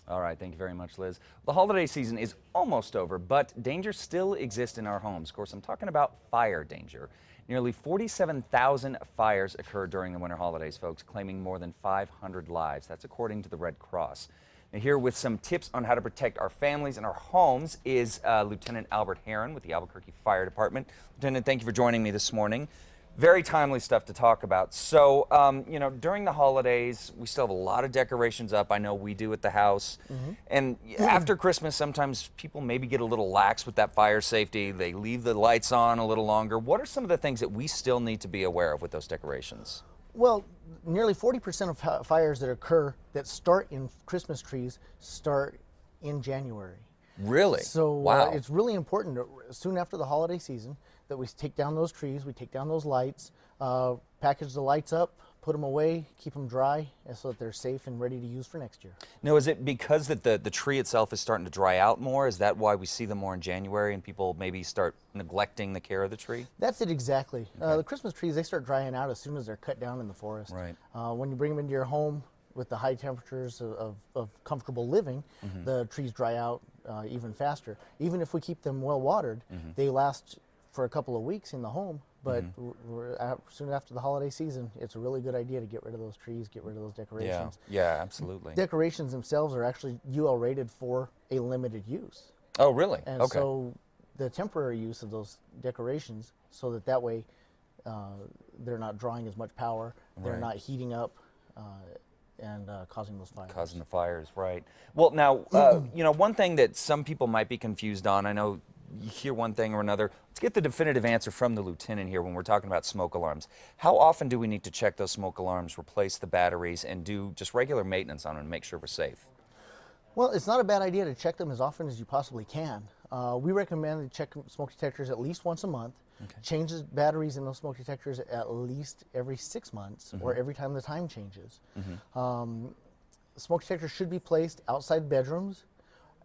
All right, thank you very much, Liz. The holiday season is almost over, but danger still exists in our homes. Of course, I'm talking about fire danger. Nearly 47,000 fires occurred during the winter holidays, folks, claiming more than 500 lives. That's according to the Red Cross. Now, here with some tips on how to protect our families and our homes is Lieutenant Albert Heron with the Albuquerque Fire Department. Lieutenant, thank you for joining me this morning. Very timely stuff to talk about. So, during the holidays, we still have a lot of decorations up. I know we do at the house. And after Christmas, sometimes people maybe get a little lax with that fire safety. They leave the lights on a little longer. What are some of the things that we still need to be aware of with those decorations? Well, nearly 40% of fires that occur that start in Christmas trees start in January. Really? So wow. it's really important soon after the holiday season that we take down those trees, we take down those lights, package the lights up, put them away, keep them dry so that they're safe and ready to use for next year. Now, is it because that the tree itself is starting to dry out more? Is that why we see them more in January and people maybe start neglecting the care of the tree? That's it exactly. The Christmas trees, they start drying out as soon as they're cut down in the forest. Right. When you bring them into your home with the high temperatures of comfortable living, the trees dry out even faster. Even if we keep them well watered, they last for a couple of weeks in the home, but soon after the holiday season, it's a really good idea to get rid of those trees, get rid of those decorations. Yeah, absolutely. Decorations themselves are actually UL rated for a limited use. Oh, really? And okay. so the temporary use of those decorations, so that way they're not drawing as much power, they're not heating up, and causing those fires. Causing the fires, right. Well, now, one thing that some people might be confused on, I know you hear one thing or another. Let's get the definitive answer from the lieutenant here when we're talking about smoke alarms. How often do we need to check those smoke alarms, replace the batteries, and do just regular maintenance on them to make sure we're safe? Well, it's not a bad idea to check them as often as you possibly can. We recommend to check smoke detectors at least once a month. Change the batteries in those smoke detectors at least every 6 months or every time the time changes. Smoke detectors should be placed outside bedrooms,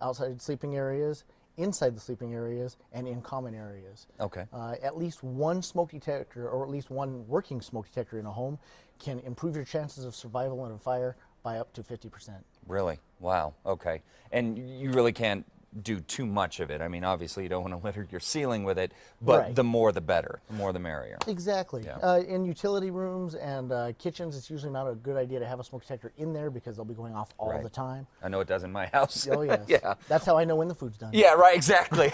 outside sleeping areas, inside the sleeping areas, and in common areas. Okay. At least one smoke detector, or at least one working smoke detector in a home, can improve your chances of survival in a fire by up to 50%. Really? Wow. Okay. And you really can't do too much of it. I mean, obviously you don't want to litter your ceiling with it, but the more the better, the more the merrier. Exactly. Yeah. In utility rooms and kitchens, it's usually not a good idea to have a smoke detector in there because they'll be going off all the time. I know it does in my house. Oh, yes. Yeah. That's how I know when the food's done. Yeah, right, exactly.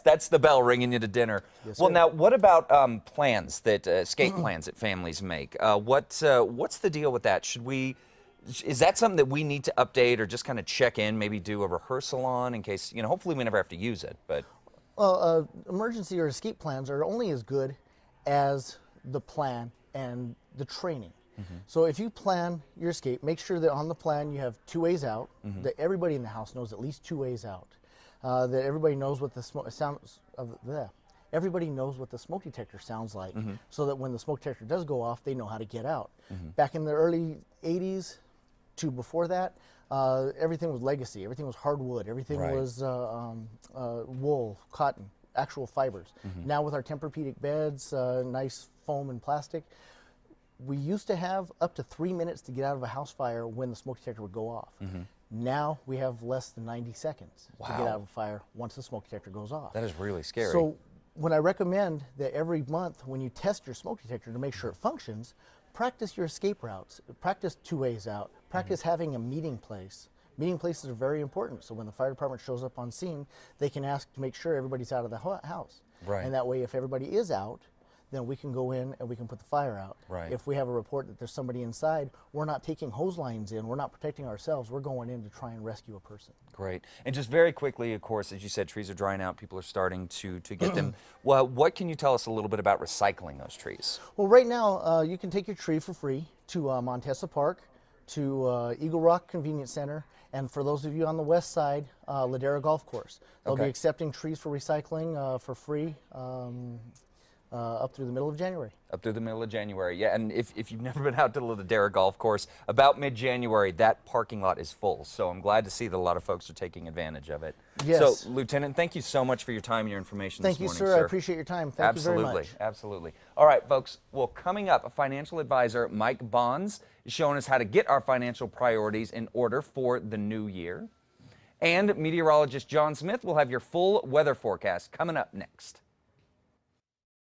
that's the bell ringing you to dinner. Yes, well, sir. now, what about plans that, escape plans that families make? What's the deal with that? Is that something that we need to update or just kind of check in, maybe do a rehearsal on in case, hopefully we never have to use it, but. Well, emergency or escape plans are only as good as the plan and the training. So if you plan your escape, make sure that on the plan you have 2 ways out, that everybody in the house knows at least 2 ways out, that everybody knows what the everybody knows what the smoke detector sounds like, so that when the smoke detector does go off, they know how to get out. Back in the early 80s to before that, everything was legacy. Everything was hardwood. Everything was wool, cotton, actual fibers. Now with our Tempur-Pedic beds, nice foam and plastic, we used to have up to 3 minutes to get out of a house fire when the smoke detector would go off. Now we have less than 90 seconds to get out of a fire once the smoke detector goes off. That is really scary. So when I recommend that every month when you test your smoke detector to make sure it functions, practice your escape routes. Practice 2 ways out. Practice having a meeting place. Meeting places are very important, so when the fire department shows up on scene, they can ask to make sure everybody's out of the house. Right. And that way, if everybody is out, then we can go in and we can put the fire out. Right. If we have a report that there's somebody inside, we're not taking hose lines in, we're not protecting ourselves, we're going in to try and rescue a person. Great. And just very quickly, of course, as you said, trees are drying out, people are starting to get them. Well, what can you tell us a little bit about recycling those trees? Well, right now, you can take your tree for free to Montesa Park, to Eagle Rock Convenience Center, and for those of you on the west side, Ladera Golf Course. They'll be accepting trees for recycling for free up through the middle of January. Up through the middle of January, yeah. And if you've never been out to the Ladera Golf Course, about mid-January, that parking lot is full. So I'm glad to see that a lot of folks are taking advantage of it. Yes. So, Lieutenant, thank you so much for your time and your information Thank this you, morning, sir. I appreciate your time. Thank you very much. Absolutely. All right, folks. Well, coming up, a financial advisor, Mike Bonds, is showing us how to get our financial priorities in order for the new year. And meteorologist John Smith will have your full weather forecast coming up next.